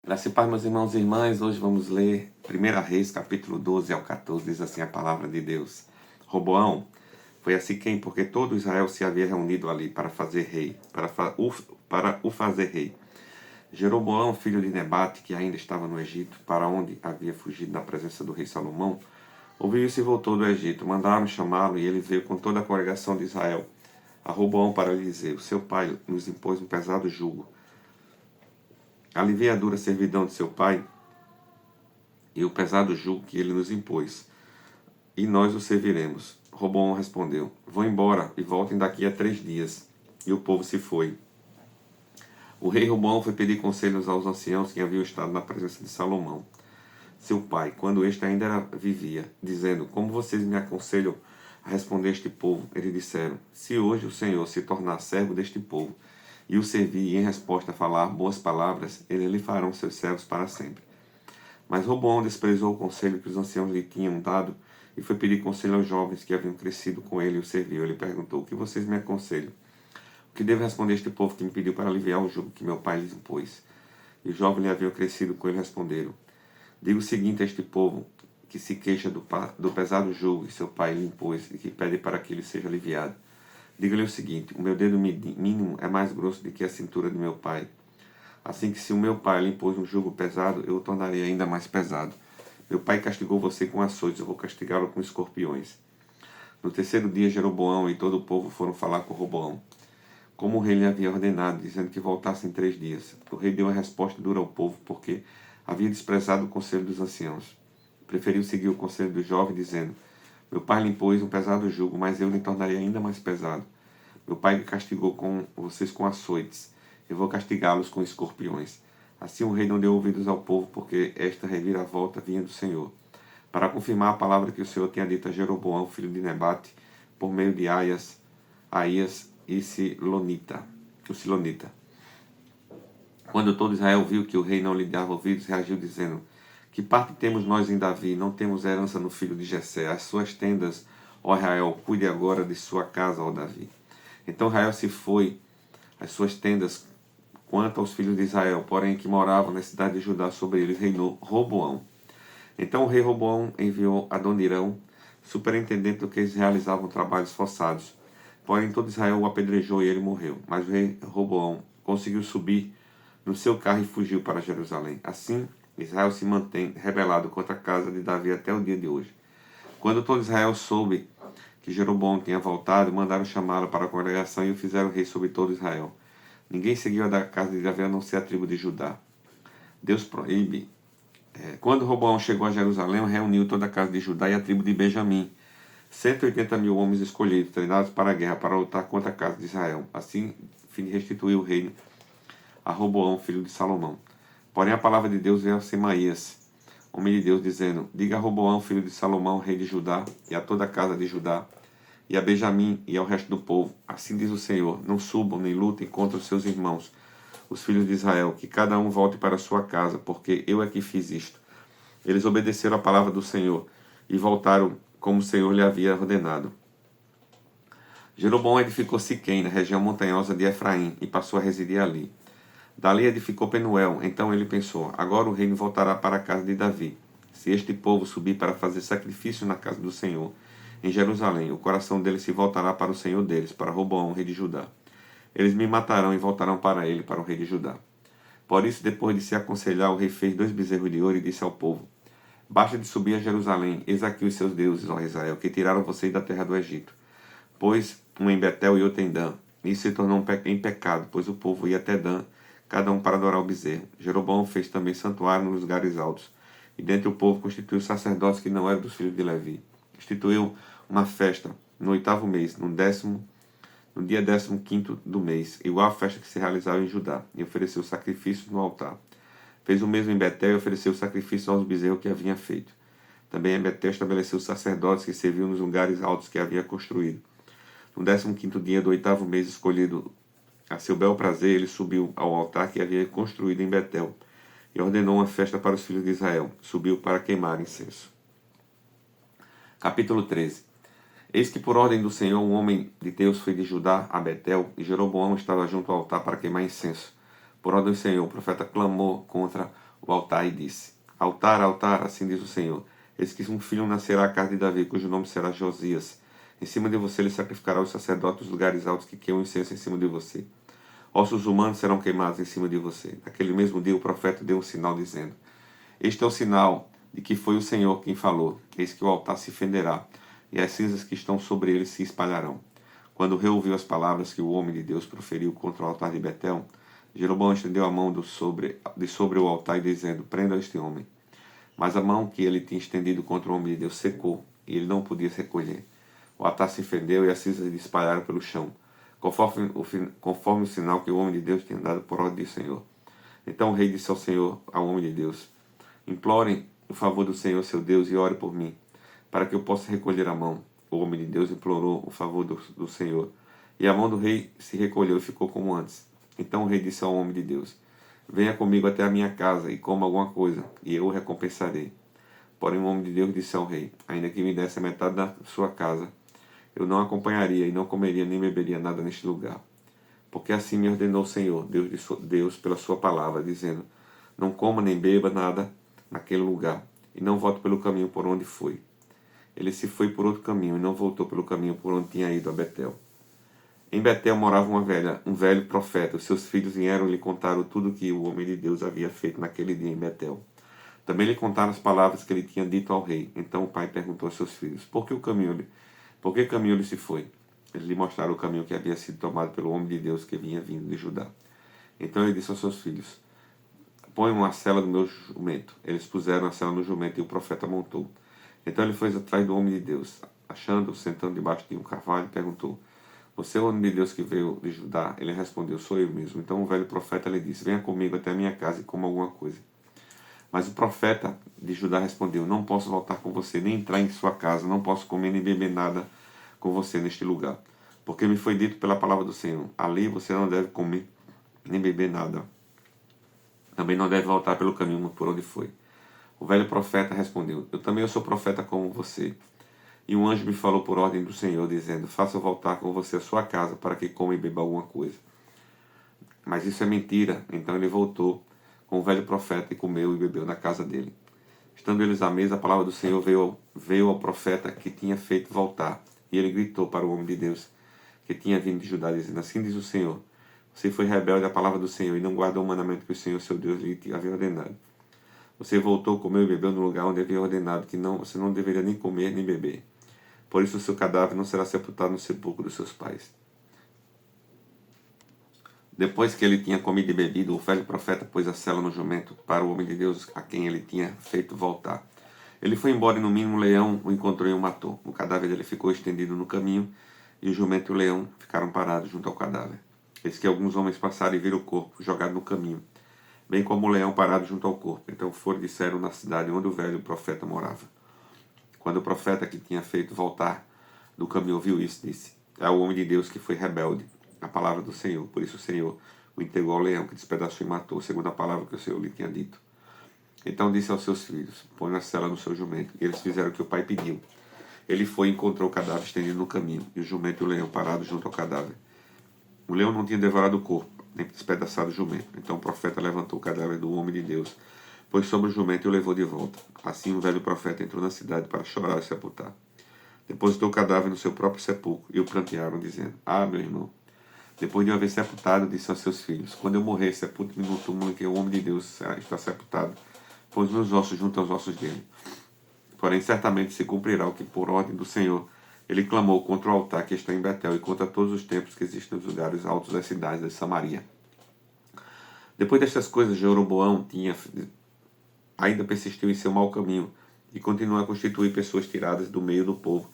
Graças e paz, meus irmãos e irmãs, hoje vamos ler 1 Reis, capítulo 12 ao 14, diz assim a palavra de Deus. Roboão foi a Siquém, porque todo Israel se havia reunido ali para fazer rei, para o fazer rei. Jeroboão, filho de Nebate, que ainda estava no Egito, para onde havia fugido da presença do rei Salomão, ouviu isso e voltou do Egito. Mandaram chamá-lo e ele veio com toda a congregação de Israel a Roboão para lhe dizer: o seu pai nos impôs um pesado jugo. Alivie a dura servidão de seu pai e o pesado jugo que ele nos impôs, e nós o serviremos. Roboão respondeu: vão embora e voltem daqui a 3 dias. E o povo se foi. O rei Roboão foi pedir conselhos aos anciãos que haviam estado na presença de Salomão, seu pai, quando este ainda vivia, dizendo: como vocês me aconselham a responder este povo? Eles disseram: se hoje o Senhor se tornar servo deste povo e o servir e em resposta falar boas palavras, eles lhe farão seus servos para sempre. Mas Roboão desprezou o conselho que os anciãos lhe tinham dado e foi pedir conselho aos jovens que haviam crescido com ele e o serviam. Ele perguntou: o que vocês me aconselham? O que devo responder a este povo que me pediu para aliviar o jugo que meu pai lhes impôs? E os jovens lhe haviam crescido com ele responderam: diga o seguinte a este povo que se queixa do pesado jugo que seu pai lhe impôs e que pede para que ele seja aliviado. Diga-lhe o seguinte: o meu dedo mínimo é mais grosso do que a cintura de meu pai. Assim que se o meu pai lhe impôs um jugo pesado, eu o tornarei ainda mais pesado. Meu pai castigou você com açoites, eu vou castigá-lo com escorpiões. No terceiro dia, Jeroboão e todo o povo foram falar com Roboão, como o rei lhe havia ordenado, dizendo que voltasse em 3 dias. O rei deu uma resposta dura ao povo, porque havia desprezado o conselho dos anciãos. Preferiu seguir o conselho do jovem, dizendo: meu pai lhe impôs um pesado jugo, mas eu lhe tornarei ainda mais pesado. Meu pai me castigou com vocês com açoites, eu vou castigá-los com escorpiões. Assim o rei não deu ouvidos ao povo, porque esta reviravolta vinha do Senhor, para confirmar a palavra que o Senhor tinha dito a Jeroboão, filho de Nebate, por meio de Aías e o Silonita. Quando todo Israel viu que o rei não lhe dava ouvidos, reagiu dizendo: que parte temos nós em Davi? Não temos herança no filho de Jessé. As suas tendas, ó Israel, cuide agora de sua casa, ó Davi. Então Israel se foi, as suas tendas, quanto aos filhos de Israel, porém que moravam na cidade de Judá, sobre eles reinou Roboão. Então o rei Roboão enviou Adonirão, superintendente do que eles realizavam trabalhos forçados. Porém todo Israel o apedrejou e ele morreu. Mas o rei Roboão conseguiu subir no seu carro e fugiu para Jerusalém. Assim, Israel se mantém rebelado contra a casa de Davi até o dia de hoje. Quando todo Israel soube que Jeroboão tinha voltado, mandaram chamá-lo para a congregação e o fizeram rei sobre todo Israel. Ninguém seguiu a da casa de Davi a não ser a tribo de Judá. Deus proíbe. Quando Roboão chegou a Jerusalém, reuniu toda a casa de Judá e a tribo de Benjamim, 180.000 homens escolhidos, treinados para a guerra, para lutar contra a casa de Israel. Assim, fim de restituir o reino a Roboão, filho de Salomão. Porém, a palavra de Deus veio a Semaías, homem de Deus, dizendo: diga a Roboão, filho de Salomão, rei de Judá, e a toda a casa de Judá, e a Benjamim e ao resto do povo: assim diz o Senhor, não subam nem lutem contra os seus irmãos, os filhos de Israel, que cada um volte para a sua casa, porque eu é que fiz isto. Eles obedeceram a palavra do Senhor e voltaram como o Senhor lhe havia ordenado. Jeroboão edificou Siquém, na região montanhosa de Efraim, e passou a residir ali. Dali edificou Penuel. Então ele pensou: agora o reino voltará para a casa de Davi. Se este povo subir para fazer sacrifício na casa do Senhor, em Jerusalém, o coração deles se voltará para o Senhor deles, para Roboão, rei de Judá. Eles me matarão e voltarão para ele, para o rei de Judá. Por isso, depois de se aconselhar, o rei fez 2 bezerros de ouro e disse ao povo: basta de subir a Jerusalém, eis aqui os seus deuses, ó Israel, que tiraram vocês da terra do Egito. Pois um em Betel e outro em Dan. Isso se tornou em pecado, pois o povo ia até Dan, cada um para adorar o bezerro. Jeroboão fez também santuário nos lugares altos, e dentre o povo constituiu sacerdotes que não eram dos filhos de Levi. Instituiu uma festa no 8º mês, no dia 15º do mês, igual à festa que se realizava em Judá, e ofereceu sacrifícios no altar. Fez o mesmo em Betel e ofereceu sacrifícios aos bezerros que havia feito. Também em Betel estabeleceu sacerdotes que serviam nos lugares altos que havia construído. No 15º dia do 8º mês, escolhido a seu bel prazer, ele subiu ao altar que havia construído em Betel e ordenou uma festa para os filhos de Israel. Subiu para queimar incenso. Capítulo 13. Eis que por ordem do Senhor um homem de Deus foi de Judá a Betel, e Jeroboão estava junto ao altar para queimar incenso. Por ordem do Senhor, o profeta clamou contra o altar e disse: Altar, altar, assim diz o Senhor. Eis que um filho nascerá à casa de Davi, cujo nome será Josias. Em cima de você ele sacrificará os sacerdotes dos lugares altos que queimam incenso em cima de você. Ossos humanos serão queimados em cima de você. Naquele mesmo dia o profeta deu um sinal dizendo: Este é o sinal de que foi o Senhor quem falou. Eis que o altar se fenderá, e as cinzas que estão sobre ele se espalharão. Quando o rei ouviu as palavras que o homem de Deus proferiu contra o altar de Betel, Jeroboão estendeu a mão de sobre o altar, dizendo: Prenda este homem. Mas a mão que ele tinha estendido contra o homem de Deus secou, e ele não podia se recolher. O altar se fendeu e as cinzas se espalharam pelo chão, conforme o sinal que o homem de Deus tinha dado por ordem do Senhor. Então o rei disse ao homem de Deus: Implorem o favor do Senhor seu Deus e ore por mim, para que eu possa recolher a mão. O homem de Deus implorou o favor do Senhor, e a mão do rei se recolheu e ficou como antes. Então o rei disse ao homem de Deus: Venha comigo até a minha casa e coma alguma coisa, e eu o recompensarei. Porém o homem de Deus disse ao rei: Ainda que me desse a metade da sua casa, eu não acompanharia e não comeria nem beberia nada neste lugar. Porque assim me ordenou o Senhor, Deus pela sua palavra, dizendo: Não coma nem beba nada naquele lugar, e não volte pelo caminho por onde foi. Ele se foi por outro caminho e não voltou pelo caminho por onde tinha ido a Betel. Em Betel morava um velho profeta. Os seus filhos vieram e lhe contaram tudo o que o homem de Deus havia feito naquele dia em Betel. Também lhe contaram as palavras que ele tinha dito ao rei. Então o pai perguntou aos seus filhos: Por que caminho ele se foi? Eles lhe mostraram o caminho que havia sido tomado pelo homem de Deus que vinha vindo de Judá. Então ele disse aos seus filhos: Ponham a sela do meu jumento. Eles puseram a sela no jumento e o profeta montou. Então ele foi atrás do homem de Deus. Achando-o sentando debaixo de um carvalho, perguntou: Você é o homem de Deus que veio de Judá? Ele respondeu: Sou eu mesmo. Então o velho profeta lhe disse: Venha comigo até a minha casa e coma alguma coisa. Mas o profeta de Judá respondeu: Não posso voltar com você, nem entrar em sua casa, não posso comer nem beber nada com você neste lugar. Porque me foi dito pela palavra do Senhor: Ali você não deve comer nem beber nada. Também não deve voltar pelo caminho por onde foi. O velho profeta respondeu: Eu sou profeta como você. E um anjo me falou por ordem do Senhor, dizendo: Faça voltar com você a sua casa, para que coma e beba alguma coisa. Mas isso é mentira. Então ele voltou com o velho profeta e comeu e bebeu na casa dele. Estando eles à mesa, a palavra do Senhor veio ao profeta que tinha feito voltar. E ele gritou para o homem de Deus que tinha vindo de Judá, dizendo: Assim diz o Senhor: Você foi rebelde à palavra do Senhor e não guardou o mandamento que o Senhor, seu Deus, lhe havia ordenado. Você voltou, comeu e bebeu no lugar onde havia ordenado que você não deveria nem comer nem beber. Por isso o seu cadáver não será sepultado no sepulcro dos seus pais. Depois que ele tinha comido e bebido, o velho profeta pôs a sela no jumento para o homem de Deus a quem ele tinha feito voltar. Ele foi embora e no mínimo um leão o encontrou e o matou. O cadáver dele ficou estendido no caminho e o jumento e o leão ficaram parados junto ao cadáver. Eis que alguns homens passaram e viram o corpo jogado no caminho, bem como o leão parado junto ao corpo. Então foram e disseram na cidade onde o velho profeta morava. Quando o profeta que tinha feito voltar do caminho ouviu isso, disse: É o homem de Deus que foi rebelde à palavra do Senhor. Por isso o Senhor o entregou ao leão, que despedaçou e matou, segundo a palavra que o Senhor lhe tinha dito. Então disse aos seus filhos: Põe a sela no seu jumento. E eles fizeram o que o pai pediu. Ele foi e encontrou o cadáver estendido no caminho, e o jumento e o leão parados junto ao cadáver. O leão não tinha devorado o corpo, nem despedaçado o jumento. Então o profeta levantou o cadáver do homem de Deus, pôs sobre o jumento e o levou de volta. Assim o velho profeta entrou na cidade para chorar e sepultar. Depositou o cadáver no seu próprio sepulcro e o prantearam, dizendo: Ah, meu irmão. Depois de o haver sepultado, disse aos seus filhos: Quando eu morrer, sepulte-me no túmulo em que o homem de Deus está sepultado, pois meus ossos junto aos ossos dele. Porém, certamente se cumprirá o que, por ordem do Senhor, ele clamou contra o altar que está em Betel e contra todos os templos que existem nos lugares altos das cidades de Samaria. Depois destas coisas, Jeroboão ainda persistiu em seu mau caminho e continuou a constituir pessoas tiradas do meio do povo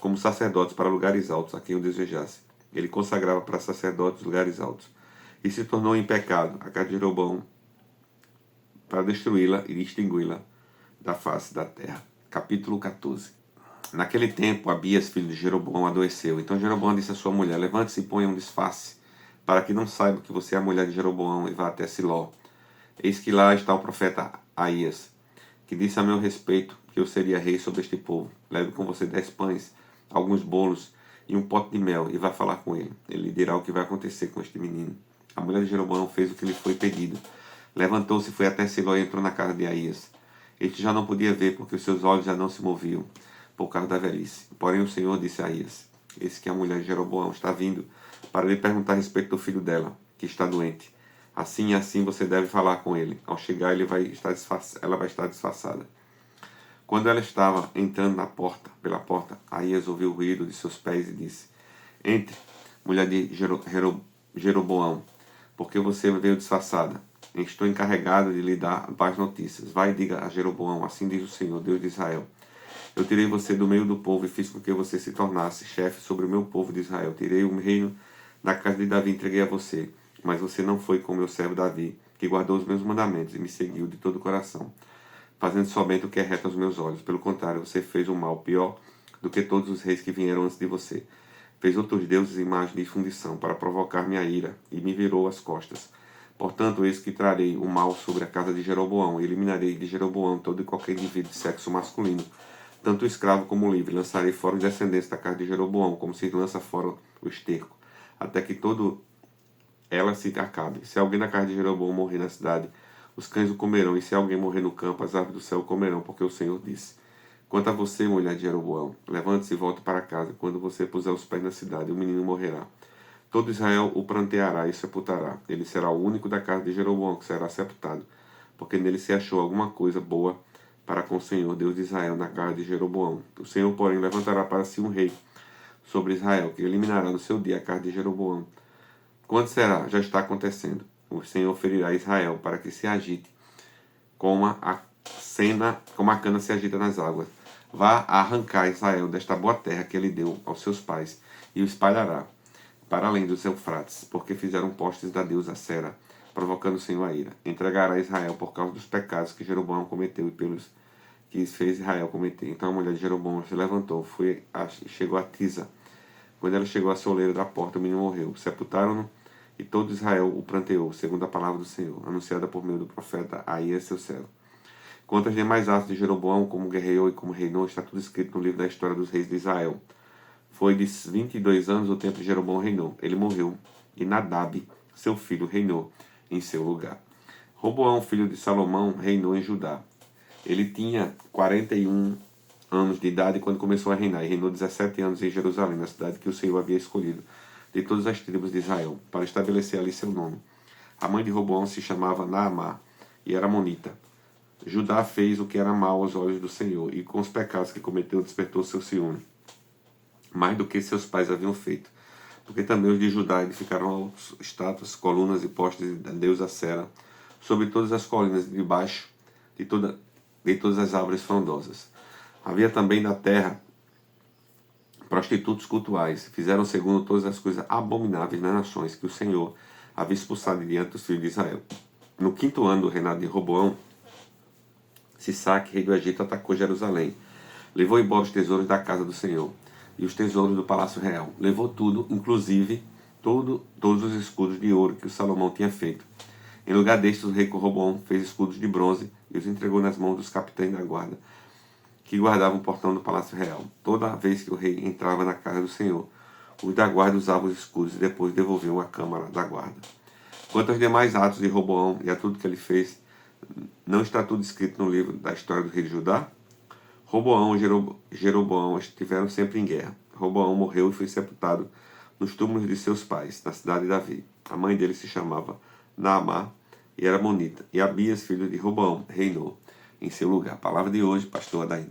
como sacerdotes para lugares altos a quem o desejasse. Ele consagrava para sacerdotes lugares altos e se tornou em pecado a casa de Jeroboão para destruí-la e extingui-la da face da terra. Capítulo 14. Naquele tempo, Abias, filho de Jeroboão, adoeceu. Então Jeroboão disse à sua mulher: Levante-se e ponha um disfarce, para que não saiba que você é a mulher de Jeroboão, e vá até Siló. Eis que lá está o profeta Aías, que disse a meu respeito que eu seria rei sobre este povo. Leve com você 10 pães, alguns bolos e um pote de mel, e vá falar com ele. Ele lhe dirá o que vai acontecer com este menino. A mulher de Jeroboão fez o que lhe foi pedido. Levantou-se e foi até Siló e entrou na casa de Aías. Este já não podia ver, porque os seus olhos já não se moviam, por causa da velhice. Porém o Senhor disse a Aías: eis que a mulher de Jeroboão está vindo para lhe perguntar a respeito do filho dela, que está doente. Assim e assim você deve falar com ele. Ao chegar, ela vai estar disfarçada. Quando ela estava entrando pela porta, Aías ouviu o ruído de seus pés e disse: entre, mulher de Jeroboão, porque você veio disfarçada. Estou encarregado de lhe dar más notícias. Vai e diga a Jeroboão: assim diz o Senhor, Deus de Israel: eu tirei você do meio do povo e fiz com que você se tornasse chefe sobre o meu povo de Israel. Tirei o reino da casa de Davi e entreguei a você. Mas você não foi como meu servo Davi, que guardou os meus mandamentos e me seguiu de todo o coração, fazendo somente o que é reto aos meus olhos. Pelo contrário, você fez um mal pior do que todos os reis que vieram antes de você. Fez outros deuses imagem de fundição para provocar minha ira e me virou as costas. Portanto, eis que trarei o mal sobre a casa de Jeroboão e eliminarei de Jeroboão todo e qualquer indivíduo de sexo masculino, tanto o escravo como o livre. Lançarei fora os descendentes da casa de Jeroboão, como se lança fora o esterco, até que todo ela se acabe. Se alguém da casa de Jeroboão morrer na cidade, os cães o comerão, e se alguém morrer no campo, as aves do céu o comerão, porque o Senhor disse: quanto a você, mulher de Jeroboão, levante-se e volte para casa. Quando você puser os pés na cidade, o menino morrerá. Todo Israel o pranteará e sepultará. Ele será o único da casa de Jeroboão que será sepultado, porque nele se achou alguma coisa boa para com o Senhor, Deus de Israel, na casa de Jeroboão. O Senhor, porém, levantará para si um rei sobre Israel, que eliminará no seu dia a casa de Jeroboão. Quando será? Já está acontecendo. O Senhor ferirá Israel para que se agite como a cana se agita nas águas. Vá arrancar Israel desta boa terra que ele deu aos seus pais e o espalhará para além dos Eufrates, porque fizeram postes da deusa Sera, provocando o Senhor a ira. Entregará Israel por causa dos pecados que Jeroboão cometeu e pelos que fez Israel cometer. Então a mulher de Jeroboão se levantou, chegou a Tisa. Quando ela chegou à soleira da porta, o menino morreu. Sepultaram-no e todo Israel o pranteou, segundo a palavra do Senhor, anunciada por meio do profeta Aías, seu servo. Quanto aos demais atos de Jeroboão, como guerreou e como reinou, está tudo escrito no livro da história dos reis de Israel. Foi de 22 anos o tempo que Jeroboão reinou. Ele morreu, e Nadab, seu filho, reinou em seu lugar. Roboão, filho de Salomão, reinou em Judá. Ele tinha 41 anos de idade quando começou a reinar, e reinou 17 anos em Jerusalém, na cidade que o Senhor havia escolhido de todas as tribos de Israel, para estabelecer ali seu nome. A mãe de Roboão se chamava Naamá, e era monita. Judá fez o que era mal aos olhos do Senhor, e com os pecados que cometeu despertou seu ciúme, mais do que seus pais haviam feito. Porque também os de Judá edificaram estátuas, colunas e postes da deusa Sera sobre todas as colinas debaixo de todas as árvores frondosas. Havia também na terra prostitutos cultuais. Fizeram segundo todas as coisas abomináveis nas nações que o Senhor havia expulsado diante dos filhos de Israel. No 5º ano do reinado de Roboão, Sisaque, rei do Egito, atacou Jerusalém. Levou embora os tesouros da casa do Senhor e os tesouros do palácio real. Levou tudo, inclusive todos os escudos de ouro que o Salomão tinha feito. Em lugar destes, o rei Roboão fez escudos de bronze e os entregou nas mãos dos capitães da guarda, que guardavam o portão do palácio real. Toda vez que o rei entrava na casa do Senhor, os da guarda usavam os escudos e depois devolviam à câmara da guarda. Quanto aos demais atos de Roboão e a tudo que ele fez, não está tudo escrito no livro da história do rei de Judá? Roboão e Jeroboão estiveram sempre em guerra. Roboão morreu e foi sepultado nos túmulos de seus pais, na cidade de Davi. A mãe dele se chamava Naamá e era monita. E Abias, filho de Roboão, reinou em seu lugar. A palavra de hoje, pastor Adaíne.